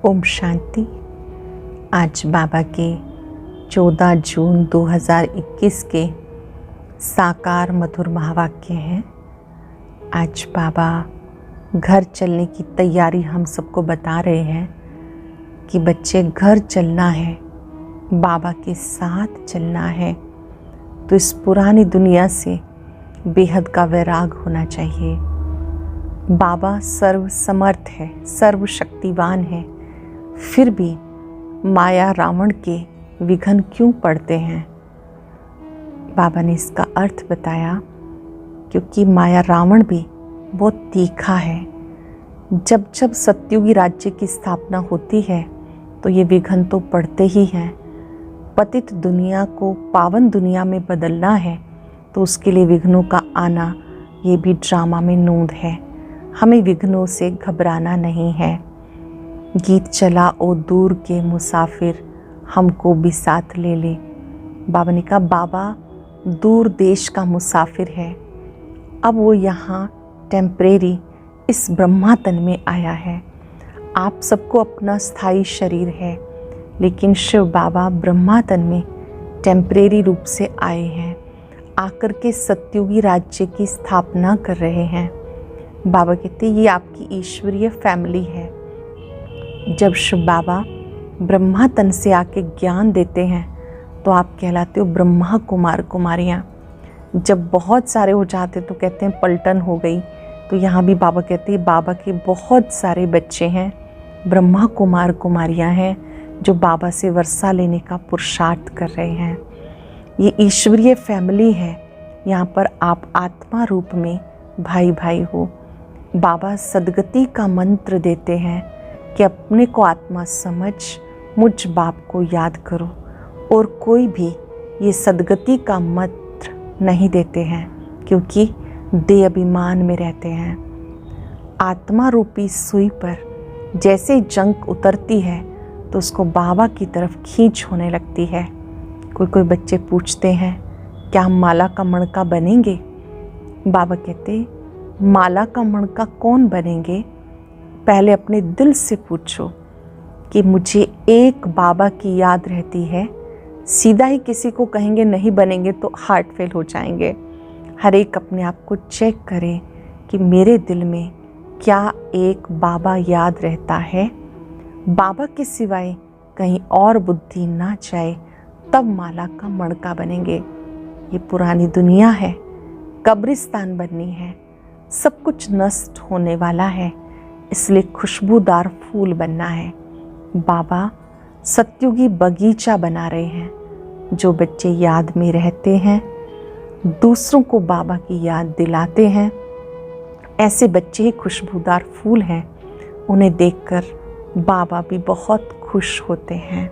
ओम शांति। आज बाबा के 14 जून 2021 के साकार मधुर महावाक्य हैं। आज बाबा घर चलने की तैयारी हम सबको बता रहे हैं कि बच्चे घर चलना है, बाबा के साथ चलना है। तो इस पुरानी दुनिया से बेहद का वैराग होना चाहिए। बाबा सर्व समर्थ है, सर्वशक्तिवान है, फिर भी माया रावण के विघ्न क्यों पड़ते हैं? बाबा ने इसका अर्थ बताया, क्योंकि माया रावण भी बहुत तीखा है। जब जब सतयुगी राज्य की स्थापना होती है तो ये विघ्न तो पड़ते ही हैं। पतित दुनिया को पावन दुनिया में बदलना है तो उसके लिए विघ्नों का आना ये भी ड्रामा में नोंद है। हमें विघ्नों से घबराना नहीं है। गीत चला ओ दूर के मुसाफिर, हमको भी साथ ले ले। बाबा ने कहा बाबा दूर देश का मुसाफिर है। अब वो यहाँ टेम्परेरी इस ब्रह्मा तन में आया है। आप सबको अपना स्थायी शरीर है, लेकिन शिव बाबा ब्रह्मा तन में टेम्परेरी रूप से आए हैं, आकर के सतयुगी राज्य की स्थापना कर रहे हैं। बाबा कहते ये आपकी ईश्वरीय फैमिली है। जब शिव बाबा ब्रह्मा तन से आके ज्ञान देते हैं तो आप कहलाते हो ब्रह्मा कुमार कुमारियाँ। जब बहुत सारे हो जाते तो कहते हैं पलटन हो गई। तो यहाँ भी बाबा कहते हैं बाबा के बहुत सारे बच्चे हैं, ब्रह्मा कुमार कुमारियाँ हैं जो बाबा से वर्षा लेने का पुरुषार्थ कर रहे हैं। ये ईश्वरीय फैमिली है। यहाँ पर आप आत्मा रूप में भाई भाई हो। बाबा सदगति का मंत्र देते हैं कि अपने को आत्मा समझ मुझ बाप को याद करो, और कोई भी ये सदगति का मंत्र नहीं देते हैं क्योंकि देह अभिमान में रहते हैं। आत्मा रूपी सुई पर जैसे जंग उतरती है तो उसको बाबा की तरफ खींच होने लगती है। कोई बच्चे पूछते हैं क्या हम माला का मणका बनेंगे? बाबा कहते माला का मणका कौन बनेंगे? पहले अपने दिल से पूछो कि मुझे एक बाबा की याद रहती है। सीधा ही किसी को कहेंगे नहीं बनेंगे तो हार्ट फेल हो जाएंगे। हर एक अपने आप को चेक करे कि मेरे दिल में क्या एक बाबा याद रहता है। बाबा के सिवाय कहीं और बुद्धि ना जाए, तब माला का मणका बनेंगे। ये पुरानी दुनिया है, कब्रिस्तान बननी है, सब कुछ नष्ट होने वाला है, इसलिए खुशबूदार फूल बनना है। बाबा सतयुगी बगीचा बना रहे हैं। जो बच्चे याद में रहते हैं, दूसरों को बाबा की याद दिलाते हैं, ऐसे बच्चे ही खुशबूदार फूल हैं। उन्हें देखकर बाबा भी बहुत खुश होते हैं।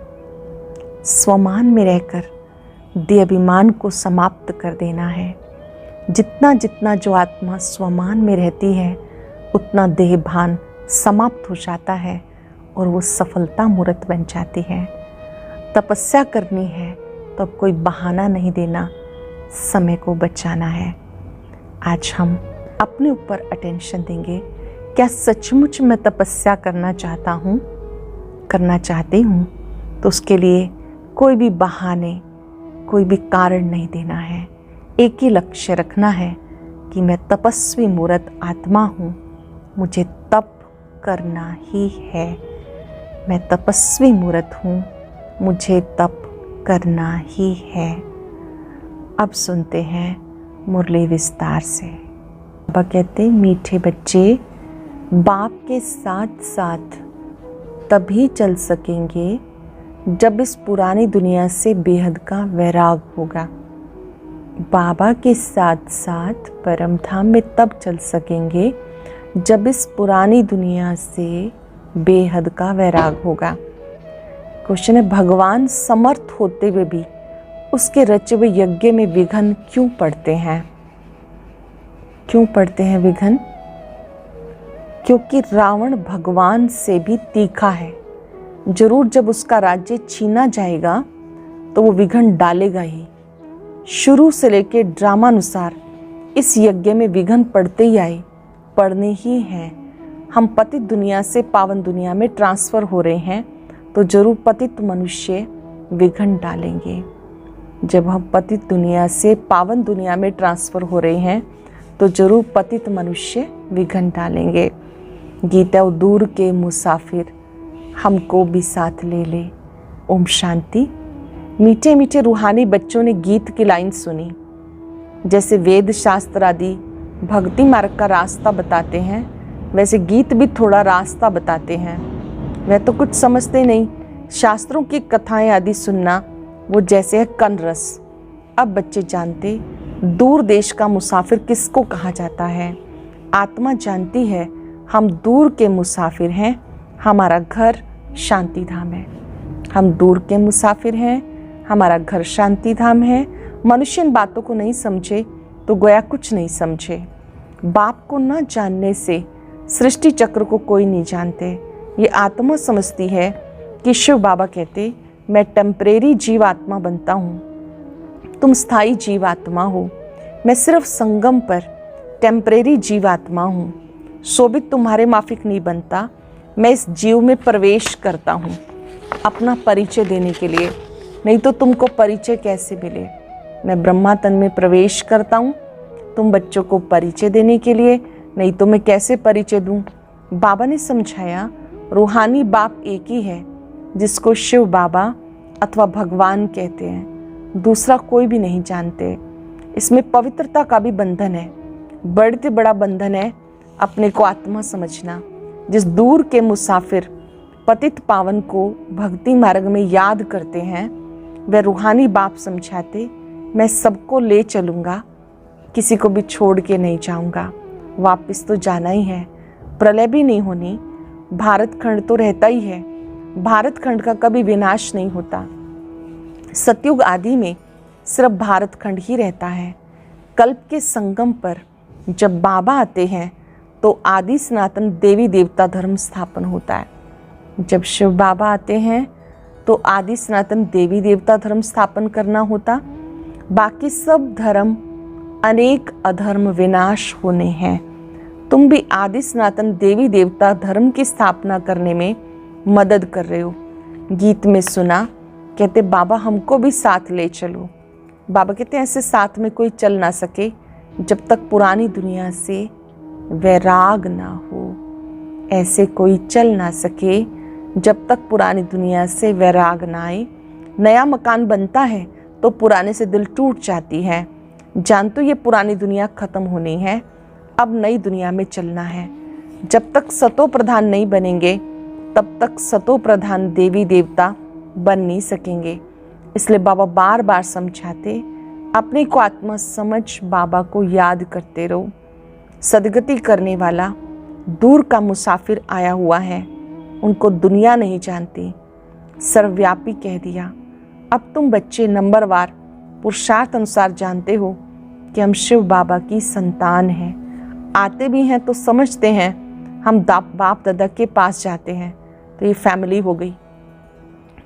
स्वमान में रहकर देह अभिमान को समाप्त कर देना है। जितना जितना जो आत्मा स्वमान में रहती है उतना देह भान समाप्त हो जाता है और वो सफलता मूर्त बन जाती है। तपस्या करनी है तो अब कोई बहाना नहीं देना, समय को बचाना है। आज हम अपने ऊपर अटेंशन देंगे। क्या सचमुच मैं तपस्या करना चाहता हूँ, करना चाहती हूँ? तो उसके लिए कोई भी बहाने, कोई भी कारण नहीं देना है। एक ही लक्ष्य रखना है कि मैं तपस्वी मूर्त आत्मा हूँ, मुझे तप करना ही है। मैं तपस्वी मूर्त हूँ, मुझे तप करना ही है। अब सुनते हैं मुरली विस्तार से। बाबा कहते मीठे बच्चे बाप के साथ साथ तभी चल सकेंगे जब इस पुरानी दुनिया से बेहद का वैराग होगा। बाबा के साथ साथ परम धाम में तब चल सकेंगे जब इस पुरानी दुनिया से बेहद का वैराग होगा। क्वेश्चन है, भगवान समर्थ होते हुए भी उसके रचे हुए यज्ञ में विघ्न क्यों पड़ते हैं? क्यों पड़ते हैं विघ्न? क्योंकि रावण भगवान से भी तीखा है। जरूर जब उसका राज्य छीना जाएगा तो वो विघ्न डालेगा ही। शुरू से लेकर ड्रामानुसार इस यज्ञ में विघ्न पड़ते ही आए, पड़ने ही हैं। हम पतित दुनिया से पावन दुनिया में ट्रांसफ़र हो रहे हैं तो जरूर पतित मनुष्य विघ्न डालेंगे। जब हम पतित दुनिया से पावन दुनिया में ट्रांसफ़र हो रहे हैं तो जरूर पतित मनुष्य विघ्न डालेंगे। गीता दूर के मुसाफिर हमको भी साथ ले ले। ओम शांति। मीठे मीठे रूहानी बच्चों ने गीत की लाइन सुनी। जैसे वेद शास्त्र आदि भक्ति मार्ग का रास्ता बताते हैं, वैसे गीत भी थोड़ा रास्ता बताते हैं। वह तो कुछ समझते नहीं, शास्त्रों की कथाएं आदि सुनना वो जैसे है कन रस। अब बच्चे जानते दूर देश का मुसाफिर किसको कहा जाता है। आत्मा जानती है हम दूर के मुसाफिर हैं, हमारा घर शांति धाम है। हम दूर के मुसाफिर हैं, हमारा घर शांति धाम है। मनुष्य इन बातों को नहीं समझे तो गोया कुछ नहीं समझे। बाप को न जानने से सृष्टि चक्र को कोई नहीं जानते। ये आत्मा समझती है कि शिव बाबा कहते मैं टेम्परेरी जीवात्मा बनता हूँ, तुम स्थायी जीवात्मा हो। मैं सिर्फ संगम पर टेम्परेरी जीवात्मा हूँ, सो भी तुम्हारे माफिक नहीं बनता। मैं इस जीव में प्रवेश करता हूँ अपना परिचय देने के लिए, नहीं तो तुमको परिचय कैसे मिले। मैं ब्रह्मा तन में प्रवेश करता हूँ तुम बच्चों को परिचय देने के लिए, नहीं तो मैं कैसे परिचय दूँ। बाबा ने समझाया रूहानी बाप एक ही है जिसको शिव बाबा अथवा भगवान कहते हैं, दूसरा कोई भी नहीं जानते। इसमें पवित्रता का भी बंधन है, बड़े से बड़ा बंधन है अपने को आत्मा समझना। जिस दूर के मुसाफिर पतित पावन को भक्ति मार्ग में याद करते हैं, वह रूहानी बाप समझाते मैं सबको ले चलूँगा, किसी को भी छोड़ के नहीं जाऊँगा। वापस तो जाना ही है, प्रलय भी नहीं होनी, भारत खंड तो रहता ही है। भारत खंड का कभी विनाश नहीं होता। सतयुग आदि में सिर्फ भारत खंड ही रहता है। कल्प के संगम पर जब बाबा आते हैं तो आदि सनातन देवी देवता धर्म स्थापन होता है। जब शिव बाबा आते हैं तो आदि सनातन देवी देवता धर्म स्थापन करना होता। बाकी सब धर्म अनेक अधर्म विनाश होने हैं। तुम भी आदि सनातन देवी देवता धर्म की स्थापना करने में मदद कर रहे हो। गीत में सुना कहते बाबा हमको भी साथ ले चलो। बाबा कहते ऐसे साथ में कोई चल ना सके जब तक पुरानी दुनिया से वैराग ना हो। ऐसे कोई चल ना सके जब तक पुरानी दुनिया से वैराग ना आए। नया मकान बनता है तो पुराने से दिल टूट जाती है। जान तो ये पुरानी दुनिया खत्म होनी है, अब नई दुनिया में चलना है। जब तक सतो प्रधान नहीं बनेंगे तब तक सतो प्रधान देवी देवता बन नहीं सकेंगे। इसलिए बाबा बार बार समझाते अपने को आत्मा समझ बाबा को याद करते रहो। सदगति करने वाला दूर का मुसाफिर आया हुआ है, उनको दुनिया नहीं जानती, सर्वव्यापी कह दिया। अब तुम बच्चे नंबरवार पुरुषार्थ अनुसार जानते हो कि हम शिव बाबा की संतान हैं। आते भी हैं तो समझते हैं हम बाप दादा के पास जाते हैं तो ये फैमिली हो गई।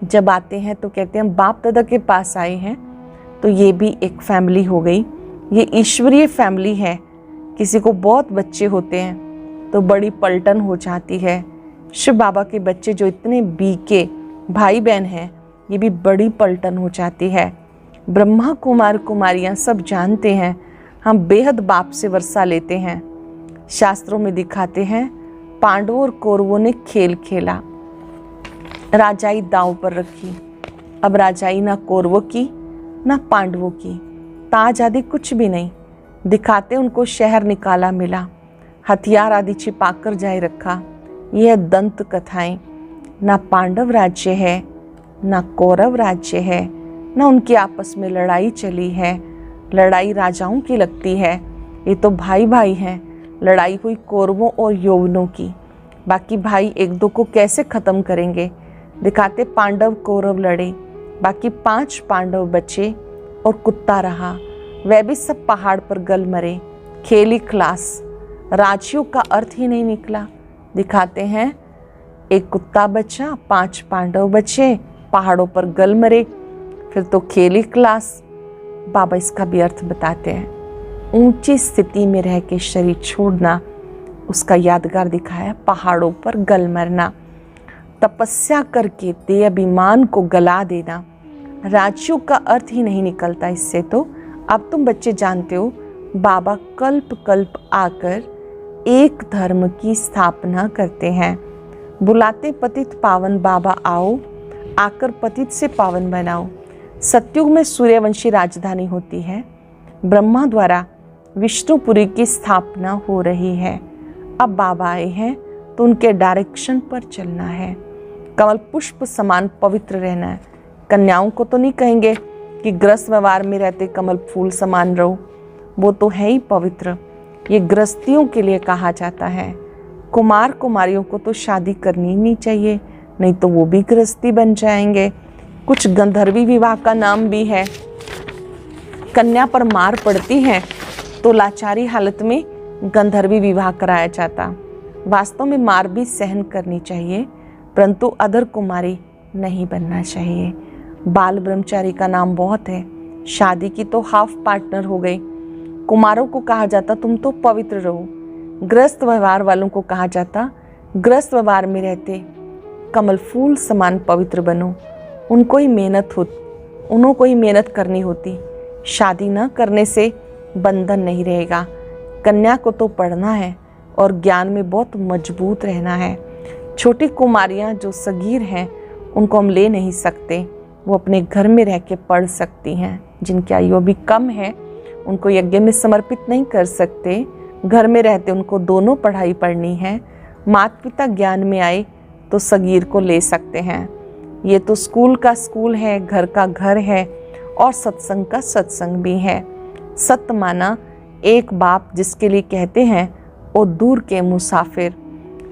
जब आते हैं तो कहते हैं हम बाप दादा के पास आए हैं तो ये भी एक फैमिली हो गई। ये ईश्वरीय फैमिली है। किसी को बहुत बच्चे होते हैं तो बड़ी पलटन हो जाती है। शिव बाबा के बच्चे जो इतने बीके भाई बहन हैं, ये भी बड़ी पलटन हो जाती है। ब्रह्मा कुमार कुमारियाँ सब जानते हैं हम बेहद बाप से वर्षा लेते हैं। शास्त्रों में दिखाते हैं पांडवों और कौरवों ने खेल खेला, राजाई दांव पर रखी। अब राजाई ना कौरवों की ना पांडवों की, ताज आदि कुछ भी नहीं। दिखाते उनको शहर निकाला मिला, हथियार आदि छिपाकर जाए रखा। यह दंत कथाएं। ना पांडव राज्य है ना कौरव राज्य है, ना उनकी आपस में लड़ाई चली है। लड़ाई राजाओं की लगती है, ये तो भाई भाई हैं। लड़ाई हुई कौरवों और यौवनों की, बाकी भाई एक दो को कैसे ख़त्म करेंगे। दिखाते पांडव कौरव लड़े, बाकी 5 पांडव बचे और कुत्ता रहा, वह भी सब पहाड़ पर गल मरे। खेली क्लास, राजियों का अर्थ ही नहीं निकला। दिखाते हैं एक कुत्ता बचा, 5 पांडव बचे, पहाड़ों पर गल मरे, फिर तो खेली क्लास। बाबा इसका भी अर्थ बताते हैं। ऊंची स्थिति में रह के शरीर छोड़ना उसका यादगार दिखाया, पहाड़ों पर गल मरना, तपस्या करके देह अभिमान को गला देना। राजयोग का अर्थ ही नहीं निकलता इससे। तो अब तुम बच्चे जानते हो, बाबा कल्प कल्प आकर एक धर्म की स्थापना करते हैं। बुलाते पतित पावन बाबा आओ, आकर पतित से पावन बनाओ। सतयुग में सूर्यवंशी राजधानी होती है। ब्रह्मा द्वारा विष्णुपुरी की स्थापना हो रही है। अब बाबा आए हैं तो उनके डायरेक्शन पर चलना है। कमल पुष्प समान पवित्र रहना है। कन्याओं को तो नहीं कहेंगे कि गृहस्थ व्यवहार में रहते कमल फूल समान रहो, वो तो है ही पवित्र। ये गृहस्थियों के लिए कहा जाता है। कुमार कुमारियों को तो शादी करनी ही नहीं चाहिए, नहीं तो वो भी गृहस्थी बन जाएंगे। कुछ गंधर्वी विवाह का नाम भी है। कन्या पर मार पड़ती है तो लाचारी हालत में गंधर्वी विवाह कराया जाता। वास्तव में मार भी सहन करनी चाहिए, परंतु अधर कुमारी नहीं बनना चाहिए। बाल ब्रह्मचारी का नाम बहुत है। शादी की तो हाफ पार्टनर हो गई। कुमारों को कहा जाता तुम तो पवित्र रहो। गृहस्थ व्यवहार वालों को कहा जाता गृहस्थ व्यवहार में रहते कमल फूल समान पवित्र बनो। उनको ही मेहनत करनी होती। शादी न करने से बंधन नहीं रहेगा। कन्या को तो पढ़ना है और ज्ञान में बहुत मजबूत रहना है। छोटी कुमारियाँ जो सगीर हैं उनको हम ले नहीं सकते, वो अपने घर में रह के पढ़ सकती हैं। जिनकी आयु अभी कम है उनको यज्ञ में समर्पित नहीं कर सकते, घर में रहते उनको दोनों पढ़ाई पढ़नी है। माता पिता ज्ञान में आए तो सगीर को ले सकते हैं। ये तो स्कूल का स्कूल है, घर का घर है और सत्संग का सत्संग भी है। सत्य माना एक बाप जिसके लिए कहते हैं ओ दूर के मुसाफिर।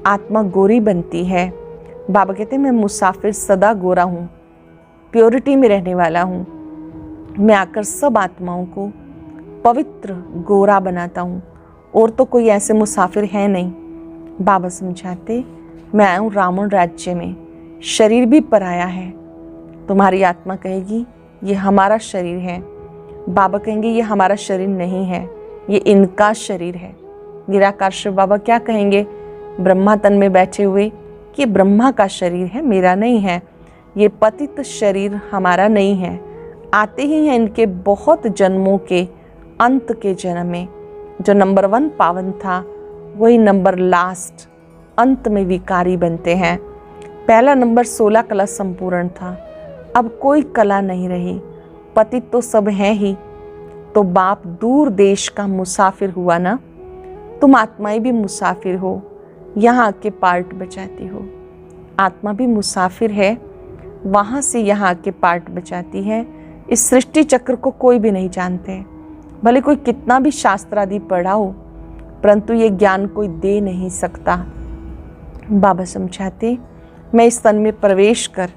आत्मा गोरी बनती है। बाबा कहते हैं मैं मुसाफिर सदा गोरा हूँ, प्योरिटी में रहने वाला हूँ। मैं आकर सब आत्माओं को पवित्र गोरा बनाता हूँ, और तो कोई ऐसे मुसाफिर है नहीं। बाबा समझाते मैं आया हूँ रावण राज्य में, शरीर भी पराया है। तुम्हारी आत्मा कहेगी ये हमारा शरीर है। बाबा कहेंगे ये हमारा शरीर नहीं है, ये इनका शरीर है। निराकार शिव बाबा क्या कहेंगे ब्रह्मा तन में बैठे हुए कि ब्रह्मा का शरीर है, मेरा नहीं है। ये पतित शरीर हमारा नहीं है। आते ही हैं इनके बहुत जन्मों के अंत के जन्म में। जो नंबर 1 पावन था वही नंबर लास्ट अंत में विकारी बनते हैं। पहला नंबर 16 कला संपूर्ण था, अब कोई कला नहीं रही। पतित तो सब हैं ही। तो बाप दूर देश का मुसाफिर हुआ ना, तुम आत्माएं भी मुसाफिर हो, यहाँ के पार्ट बचाती हो। आत्मा भी मुसाफिर है, वहाँ से यहाँ के पार्ट बचाती है। इस सृष्टि चक्र को कोई भी नहीं जानते, भले कोई कितना भी शास्त्र आदि पढ़ा हो, परंतु ये ज्ञान कोई दे नहीं सकता। बाबा समझाते मैं इस तन में प्रवेश कर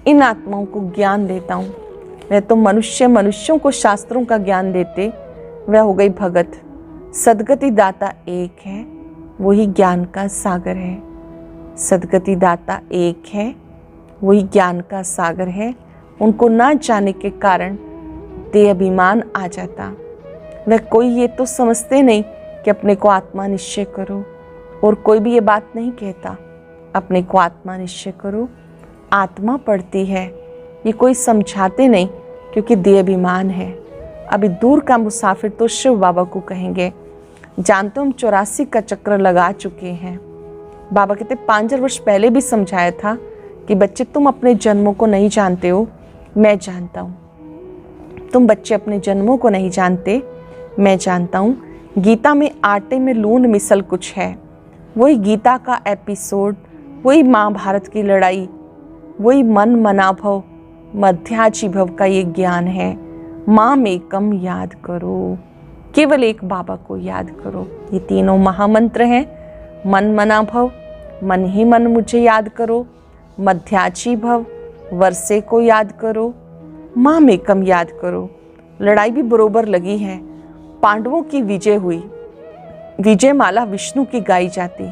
इन आत्माओं को ज्ञान देता हूँ। वह तो मनुष्यों को शास्त्रों का ज्ञान देते, वह हो गई भगत। सदगति दाता एक है, वही ज्ञान का सागर है। सदगति दाता एक है, वही ज्ञान का सागर है। उनको ना जाने के कारण देह अभिमान आ जाता। वह कोई ये तो समझते नहीं कि अपने को आत्मा निश्चय करो, और कोई भी ये बात नहीं कहता अपने को आत्मा निश्चय करो। आत्मा पढ़ती है, ये कोई समझाते नहीं, क्योंकि देह अभिमान है। अभी दूर का मुसाफिर तो शिव बाबा को कहेंगे। जानते हो हम 84 का चक्र लगा चुके हैं। बाबा कहते 5,000 वर्ष पहले भी समझाया था कि बच्चे तुम अपने जन्मों को नहीं जानते हो, मैं जानता हूँ। तुम बच्चे अपने जन्मों को नहीं जानते, मैं जानता हूँ। गीता में आटे में लून मिसल कुछ है, वही गीता का एपिसोड, वही महाभारत की लड़ाई, वही मन मनाभव मध्याची भव का ये ज्ञान है। माम एकम याद करो, केवल एक बाबा को याद करो। ये तीनों महामंत्र हैं। मन मनाभव, मन ही मन मुझे याद करो। मध्याची भव, वर्षे को याद करो। माम एकम याद करो। लड़ाई भी बरोबर लगी है। पांडवों की विजय हुई, विजय माला विष्णु की गाई जाती।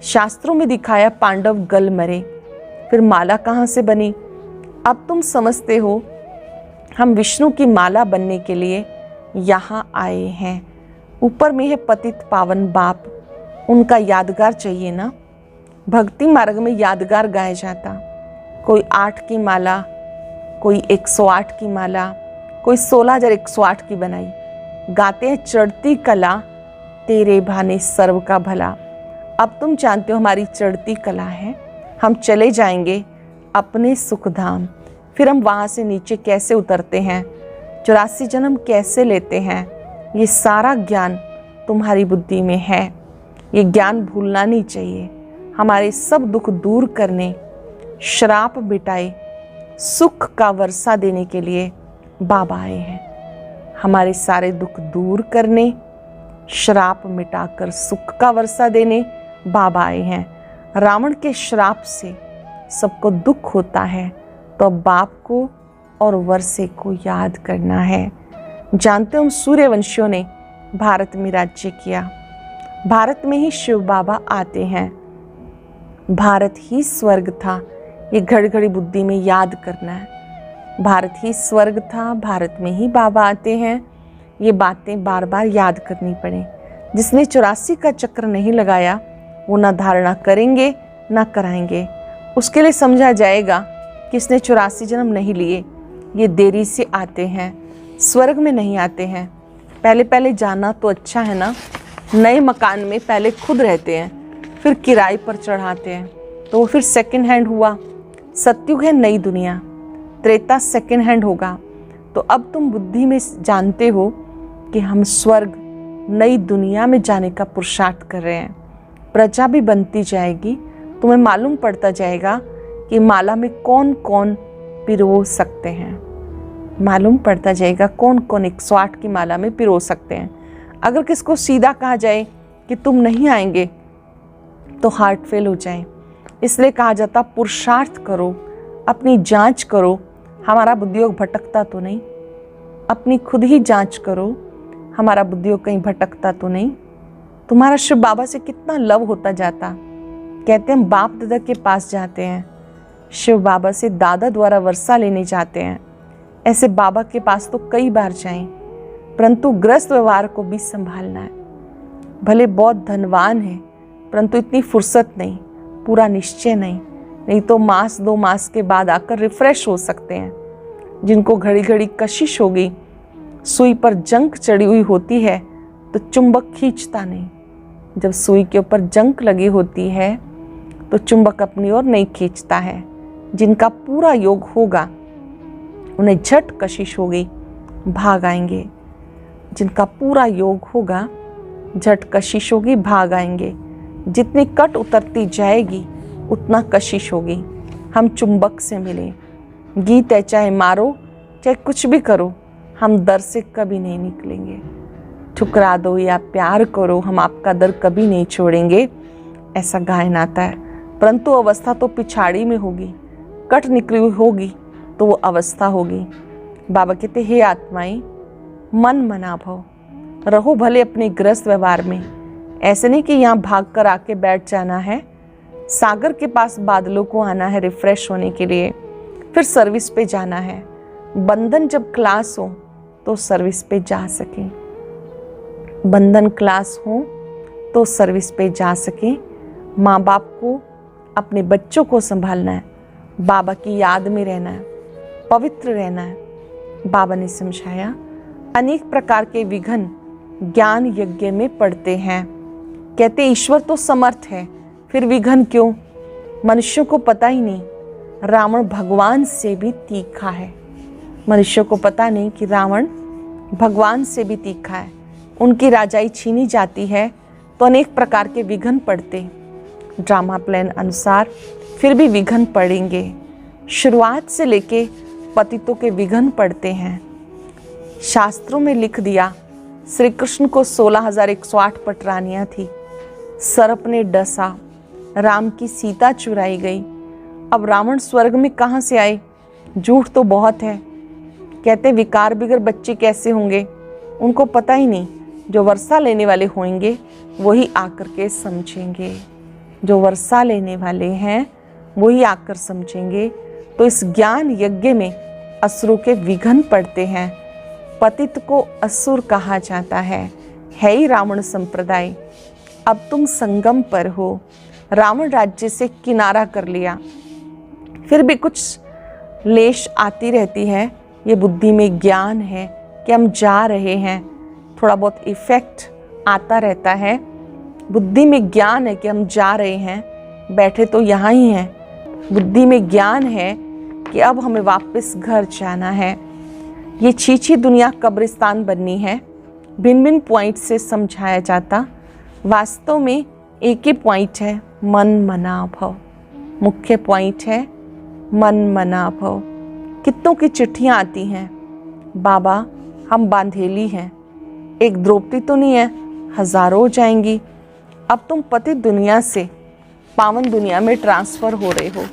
शास्त्रों में दिखाया पांडव गल मरे, फिर माला कहाँ से बनी? अब तुम समझते हो हम विष्णु की माला बनने के लिए यहाँ आए हैं। ऊपर में है पतित पावन बाप, उनका यादगार चाहिए ना। भक्ति मार्ग में यादगार गाया जाता, कोई 8 की माला, कोई 108 की माला, कोई 16,108 की बनाई। गाते हैं चढ़ती कला तेरे भाने सर्व का भला। अब तुम जानते हो हमारी चढ़ती कला है, हम चले जाएंगे अपने सुख धाम। फिर हम वहाँ से नीचे कैसे उतरते हैं, 84 जन्म कैसे लेते हैं, ये सारा ज्ञान तुम्हारी बुद्धि में है। ये ज्ञान भूलना नहीं चाहिए। हमारे सब दुख दूर करने, श्राप मिटाए, सुख का वर्षा देने के लिए बाबा आए हैं। हमारे सारे दुख दूर करने, श्राप मिटाकर सुख का वर्षा देने बाबा आए हैं। रावण के श्राप से सबको दुख होता है, तो बाप को और वर्षे को याद करना है। जानते हो सूर्यवंशियों ने भारत में राज्य किया, भारत में ही शिव बाबा आते हैं। भारत ही स्वर्ग था, ये घड़ी घड़ी बुद्धि में याद करना है। भारत ही स्वर्ग था, भारत में ही बाबा आते हैं। ये बातें बार बार याद करनी पड़े। जिसने 84 का चक्र नहीं लगाया वो ना धारणा करेंगे ना कराएंगे। उसके लिए समझा जाएगा कि इसने 84 जन्म नहीं लिए, ये देरी से आते हैं, स्वर्ग में नहीं आते हैं। पहले पहले जाना तो अच्छा है ना। नए मकान में पहले खुद रहते हैं, फिर किराए पर चढ़ाते हैं, तो वो फिर सेकंड हैंड हुआ। सतयुग है नई दुनिया, त्रेता सेकंड हैंड होगा। तो अब तुम बुद्धि में जानते हो कि हम स्वर्ग नई दुनिया में जाने का पुरुषार्थ कर रहे हैं। प्रजा भी बनती जाएगी, तुम्हें मालूम पड़ता जाएगा कि माला में कौन कौन पिरो सकते हैं। मालूम पड़ता जाएगा कौन कौन 108 की माला में पिरो सकते हैं। अगर किसको सीधा कहा जाए कि तुम नहीं आएंगे तो हार्ट फेल हो जाए। इसलिए कहा जाता पुरुषार्थ करो, अपनी जांच करो, हमारा बुद्धियोग भटकता तो नहीं। अपनी खुद ही जांच करो, हमारा बुद्धियोग कहीं भटकता तो नहीं। तुम्हारा शिव बाबा से कितना लव होता जाता। कहते हैं हम बाप दादा के पास जाते हैं, शिव बाबा से दादा द्वारा वर्षा लेने जाते हैं। ऐसे बाबा के पास तो कई बार जाएं, परंतु ग्रस्त व्यवहार को भी संभालना है। भले बहुत धनवान है, परंतु इतनी फुर्सत नहीं, पूरा निश्चय नहीं तो मास 2 मास के बाद आकर रिफ्रेश हो सकते हैं। जिनको घड़ी घड़ी कशिश हो गई, सुई पर जंक चढ़ी हुई होती है तो चुंबक खींचता नहीं। जब सुई के ऊपर जंक लगी होती है तो चुंबक अपनी ओर नहीं खींचता है। जिनका पूरा योग होगा उन्हें झट कशिश होगी, भाग आएंगे। जिनका पूरा योग होगा झट कशिश होगी, भाग आएंगे। जितनी कट उतरती जाएगी उतना कशिश होगी। हम चुंबक से मिले। गीत है चाहे मारो चाहे कुछ भी करो, हम दर से कभी नहीं निकलेंगे। ठुकरा दो या प्यार करो, हम आपका दर कभी नहीं छोड़ेंगे, ऐसा गायन आता है। परंतु अवस्था तो पिछाड़ी में होगी, कट निकली हुई होगी तो वो अवस्था होगी। बाबा कहते हे आत्माएं, मन मना भव, रहो भले अपने ग्रस्त व्यवहार में। ऐसे नहीं कि यहाँ भाग कर आके बैठ जाना है। सागर के पास बादलों को आना है रिफ्रेश होने के लिए, फिर सर्विस पे जाना है। बंधन जब क्लास हो तो सर्विस पे जा सकें, बंधन क्लास हो तो सर्विस पे जा सकें। माँ बाप को, अपने बच्चों को संभालना है, बाबा की याद में रहना है, पवित्र रहना है। बाबा ने समझाया अनेक प्रकार के विघ्न ज्ञान यज्ञ में पड़ते हैं। कहते ईश्वर तो समर्थ है, फिर विघ्न क्यों? मनुष्यों को पता ही नहीं रावण भगवान से भी तीखा है। मनुष्यों को पता नहीं कि रावण भगवान से भी तीखा है। उनकी राजाई छीनी जाती है तो अनेक प्रकार के विघ्न पड़ते। ड्रामा प्लान अनुसार फिर भी विघ्न पड़ेंगे। शुरुआत से लेके पतितों के विघ्न पड़ते हैं। शास्त्रों में लिख दिया श्री कृष्ण को 16,108 पटरानियाँ थी। सर्प ने डसा, राम की सीता चुराई गई। अब रावण स्वर्ग में कहाँ से आए? झूठ तो बहुत है। कहते विकार बिगर बच्चे कैसे होंगे? उनको पता ही नहीं। जो वर्षा लेने वाले होंगे वही आकर के समझेंगे। जो वर्षा लेने वाले हैं वही आकर समझेंगे। तो इस ज्ञान यज्ञ में असुरों के विघ्न पड़ते हैं। पतित को असुर कहा जाता है ही रावण संप्रदाय। अब तुम संगम पर हो, रावण राज्य से किनारा कर लिया। फिर भी कुछ लेश आती रहती है, ये बुद्धि में ज्ञान है कि हम जा रहे हैं। थोड़ा बहुत इफेक्ट आता रहता है, बुद्धि में ज्ञान है कि हम जा रहे हैं, बैठे तो यहाँ ही हैं। बुद्धि में ज्ञान है कि अब हमें वापस घर जाना है। ये छीछी दुनिया कब्रिस्तान बननी है। भिन्न भिन्न पॉइंट से समझाया जाता, वास्तव में एक ही पॉइंट है, मन मना भव। मुख्य पॉइंट है मन मना भव। कितनों की चिट्ठियाँ आती हैं, बाबा हम बांधेली हैं, एक द्रौपदी तो नहीं है, हजारों हो जाएंगी। अब तुम पतित दुनिया से पावन दुनिया में ट्रांसफ़र हो रहे हो,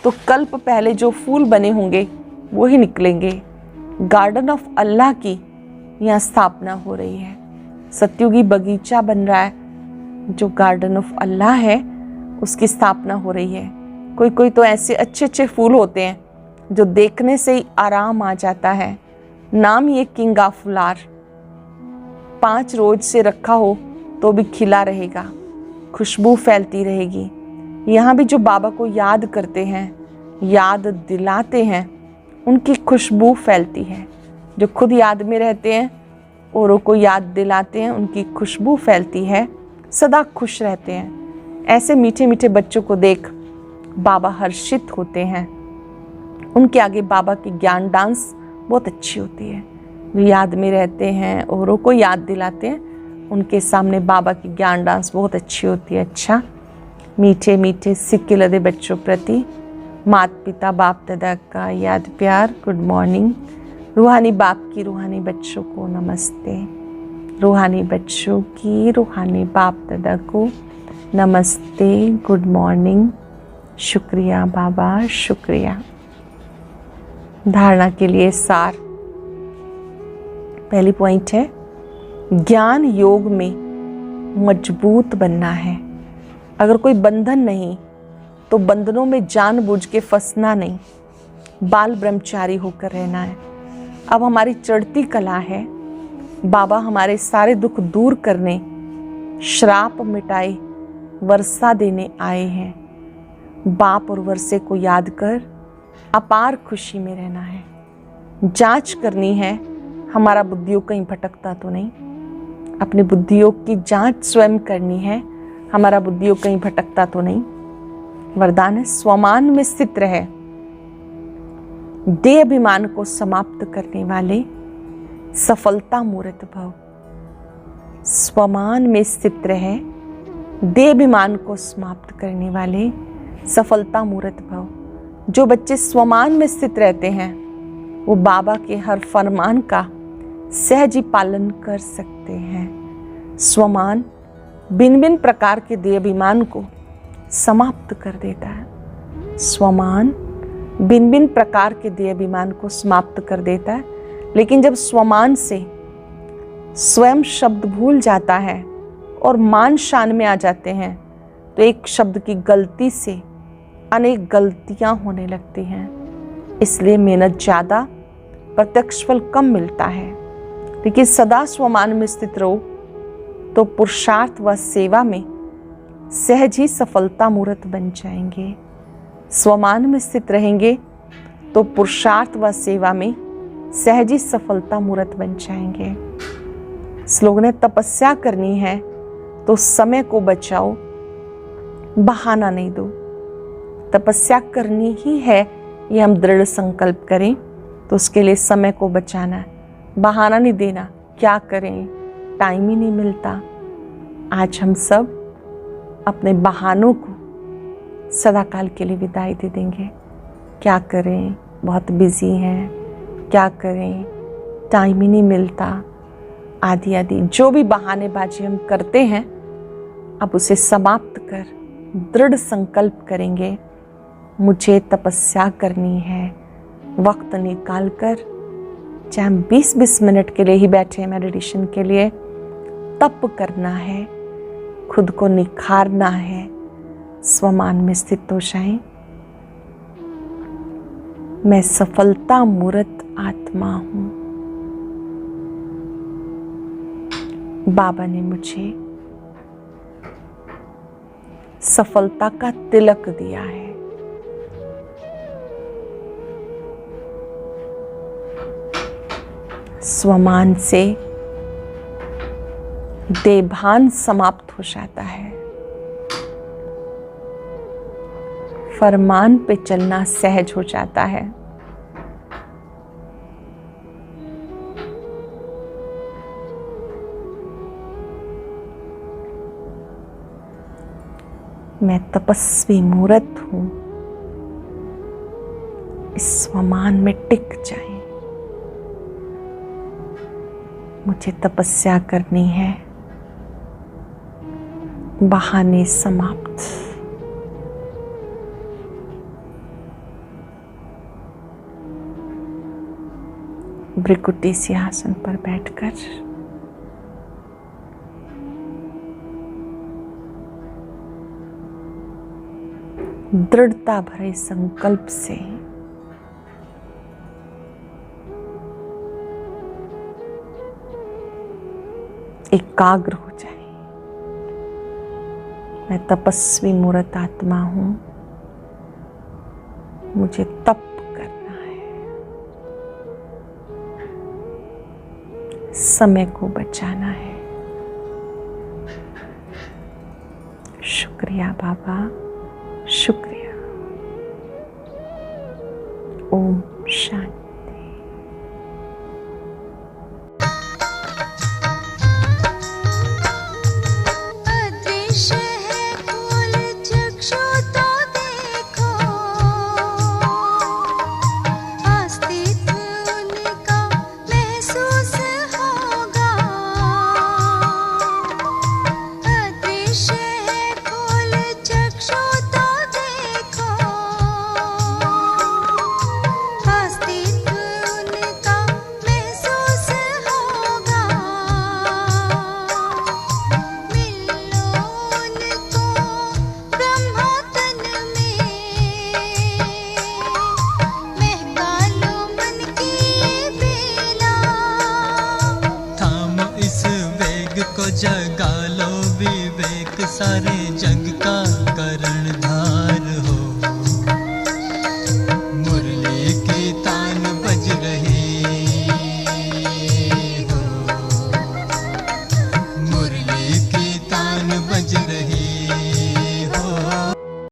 तो कल्प पहले जो फूल बने होंगे वो ही निकलेंगे। गार्डन ऑफ अल्लाह की यहाँ स्थापना हो रही है। सत्युगी बगीचा बन रहा है, जो गार्डन ऑफ अल्लाह है उसकी स्थापना हो रही है। कोई कोई तो ऐसे अच्छे अच्छे फूल होते हैं जो देखने से ही आराम आ जाता है। नाम ये किंग ऑफ फ्लावर, 5 रोज से रखा हो तो भी खिला रहेगा, खुशबू फैलती रहेगी। यहाँ भी जो बाबा को याद करते हैं, याद दिलाते हैं, उनकी खुशबू फैलती है। जो खुद याद में रहते हैं, औरों को याद दिलाते हैं, उनकी खुशबू फैलती है, सदा खुश रहते हैं। ऐसे मीठे मीठे बच्चों को देख बाबा हर्षित होते हैं। उनके आगे बाबा की ज्ञान डांस बहुत अच्छी होती है। जो याद में रहते हैं, औरों को याद दिलाते हैं, उनके सामने बाबा की ज्ञान डांस बहुत अच्छी होती है। अच्छा, मीठे मीठे सिक्के लदे बच्चों प्रति माता पिता बाप दादा का याद प्यार। Good morning. रूहानी बाप की रूहानी बच्चों को नमस्ते। रूहानी बच्चों की रूहानी बाप दादा को नमस्ते, गुड मॉर्निंग। शुक्रिया बाबा, शुक्रिया। धारणा के लिए सार। पहली पॉइंट है, ज्ञान योग में मजबूत बनना है। अगर कोई बंधन नहीं तो बंधनों में जानबूझ के फंसना नहीं, बाल ब्रह्मचारी होकर रहना है। अब हमारी चढ़ती कला है, बाबा हमारे सारे दुख दूर करने, श्राप मिटाए, वर्षा देने आए हैं। बाप और वर्षे को याद कर अपार खुशी में रहना है। जांच करनी है, हमारा बुद्धियों कहीं भटकता तो नहीं। अपनी बुद्धियों की जांच स्वयं करनी है, हमारा बुद्धियों कहीं भटकता तो नहीं। वरदान है, स्वमान में स्थित रहे। देह अभिमान को समाप्त करने वाले सफलता मूर्त भव। स्वमान में स्थित रहे, देह अभिमान को समाप्त करने वाले सफलता मूर्त भव। जो बच्चे स्वमान में स्थित रहते हैं वो बाबा के हर फरमान का सहज ही पालन कर सकते हैं। स्वमान भिन्न भिन्न प्रकार के देह अभिमान को समाप्त कर देता है। स्वमान भिन्न भिन्न प्रकार के देह अभिमान को समाप्त कर देता है। लेकिन जब स्वमान से स्वयं शब्द भूल जाता है और मान शान में आ जाते हैं, तो एक शब्द की गलती से अनेक गलतियां होने लगती हैं। इसलिए मेहनत ज़्यादा, प्रत्यक्ष फल कम मिलता है। लेकिन सदा स्वमान में स्थित रहो तो पुरुषार्थ व सेवा में सहज ही सफलता मूर्त बन जाएंगे। स्वमान में स्थित रहेंगे तो पुरुषार्थ व सेवा में सहज ही सफलता मूर्त बन जाएंगे। स्लोगन है, तपस्या करनी है तो समय को बचाओ, बहाना नहीं दो। तपस्या करनी ही है, ये हम दृढ़ संकल्प करें तो उसके लिए समय को बचाना है, बहाना नहीं देना। क्या करें, टाइम ही नहीं मिलता। आज हम सब अपने बहानों को सदाकाल के लिए विदाई दे देंगे। क्या करें, बहुत बिजी हैं, क्या करें, टाइम ही नहीं मिलता, आदि आदि जो भी बहानेबाजी हम करते हैं, अब उसे समाप्त कर दृढ़ संकल्प करेंगे, मुझे तपस्या करनी है। वक्त निकाल कर, चाहे हम 20-20 मिनट के लिए ही बैठे मेडिटेशन के लिए, तप करना है, खुद को निखारना है, स्वमान में स्थित हो जाएं। मैं सफलता मूर्त आत्मा हूं। बाबा ने मुझे सफलता का तिलक दिया है। स्वमान से देभान समाप्त हो जाता है। फरमान पे चलना सहज हो जाता है। मैं तपस्वी मूर्त हूं, इस स्वमान में टिक जाएं। मुझे तपस्या करनी है। बहाने समाप्त। भृकुटी सिंहासन पर बैठकर दृढ़ता भरे संकल्प से एकाग्र हो जाए। मैं तपस्वी मूर्त आत्मा हूं, मुझे तप करना है, समय को बचाना है। शुक्रिया बाबा, शुक्रिया। ओम शांति। जगा लो विवेक सारे जग